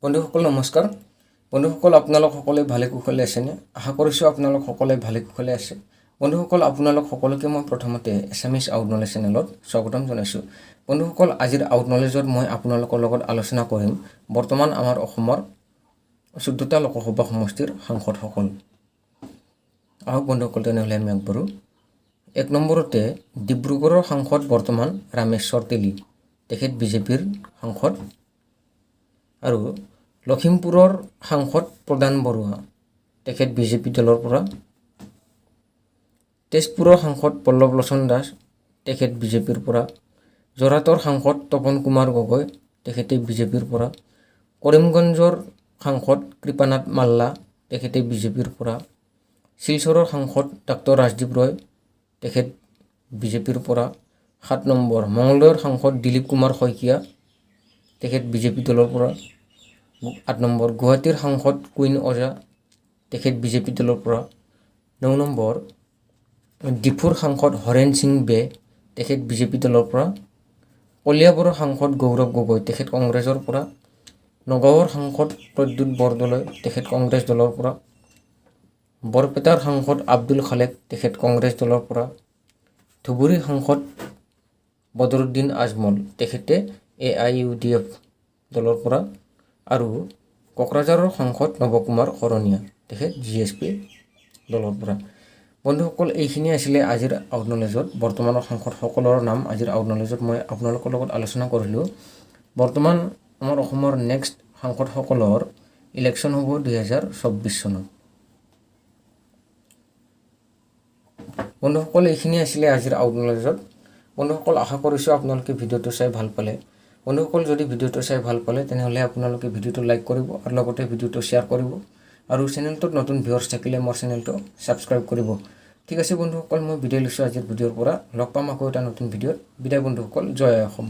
বন্ধুসকল নমস্কাৰ বন্ধুসকল আপোনালোক সকলে ভালে কুশলে আছে নে আশা কৰিছো আপোনালোক সকলে ভালে কুশলে আছে বন্ধুসকল আপোনালোক সকলোকে মই প্ৰথমতে এছামিজ আউটনলেজ চেনেলত স্বাগতম জনাইছো বন্ধুসকল আজিৰ আউটনলেজত মই আপোনালোকৰ লগত আলোচনা কৰিম বৰ্তমান আমাৰ অসমৰ 14টা লোকসভা সমষ্টিৰ সাংসদসকল আহক বন্ধুসকল তেনেহলে আমি আগবাঢ়ো এক নম্বৰতে ডিব্ৰুগড়ৰ সাংসদ বৰ্তমান ৰামেশ্বৰ তেলী তেখেত বিজেপিৰ সাংসদ আৰু লখিমপুৰৰ সাংসদ প্ৰদান বৰুৱা তেখেত বিজেপি দলৰ পৰা তেজপুৰৰ সাংসদ পল্লৱ লোচন দাস তেখেত বিজেপিৰ পৰা জৰাটৰ সাংসদ তপন কুমাৰ গগৈ তেখেতে বিজেপিৰ পৰা কৰিমগঞ্জৰ সাংসদ কৃপানাথ মাল্লা তেখেতে বিজেপিৰ পৰা শিলচৰৰ সাংসদ ডক্টৰ ৰাজদীপ ৰয় তেখেত বিজেপিৰ পৰা 7 নম্বৰ মঙলদৈৰ সাংসদ দিলীপ কুমাৰ শইকীয়া তেখেত বিজেপি দলৰ পৰা 8 নম্বৰ গুৱাহাটীৰ সাংসদ কুইন ওজা তেখেত বিজেপি দলৰ পৰা 9 নম্বৰ ডিফুৰ সাংসদ হৰেন সিং বে তেখেত বিজেপি দলৰ পৰা কলিয়াবৰৰ সাংসদ গৌৰৱ গগৈ তেখেত কংগ্ৰেছৰ পৰা নগাঁৱৰ সাংসদ প্ৰদ্যুৎ বৰদলৈ তেখেত কংগ্ৰেছ দলৰ পৰা বৰপেটাৰ সাংসদ আব্দুল খালেক তেখেত কংগ্ৰেছ দলৰ পৰা ধুবুৰীৰ সাংসদ বদৰুদ্দিন আজমল তেখেতে AIUDF দলৰ পৰা আৰু কোকৰাঝাৰৰ সাংসদ নৱকুমাৰ শৰণীয়া তেখেত GSP দলৰ পৰা বন্ধুসকল এইখিনি আছিল আজিৰ আউটনলেজত বৰ্তমানৰ সাংসদসকলৰ নাম আজিৰ আউটনলেজত মই আপোনালোকৰ লগত আলোচনা কৰিলো বৰ্তমান আমাৰ অসমৰ নেক্সট সাংসদসকলৰ ইলেকশ্যন হ'ব 2024 চনত বন্ধুসকল এইখিনি আছিল আজিৰ আউটনলেজত বন্ধুসকল আশা কৰিছো আপোনালোকে ভিডিঅটো চাই ভাল পালে বন্ধুসকল যদি ভিডিঅটো চাই ভাল পালে তেনেহলে আপোনালোকে ভিডিঅটো লাইক কৰিব আৰু লগতে ভিডিঅটো শেয়াৰ কৰিব আৰু চেনেলটোত নতুন ভিউয়াৰ্স থাকিলে মোৰ চেনেলটো সাবস্ক্ৰাইব কৰিব ঠিক আছে বন্ধুসকল মই বিদায় লৈছো আজিৰ ভিডিঅৰ পৰা লগ পাম আকৌ এটা নতুন ভিডিঅত বিদায় বন্ধুসকল জয় অসম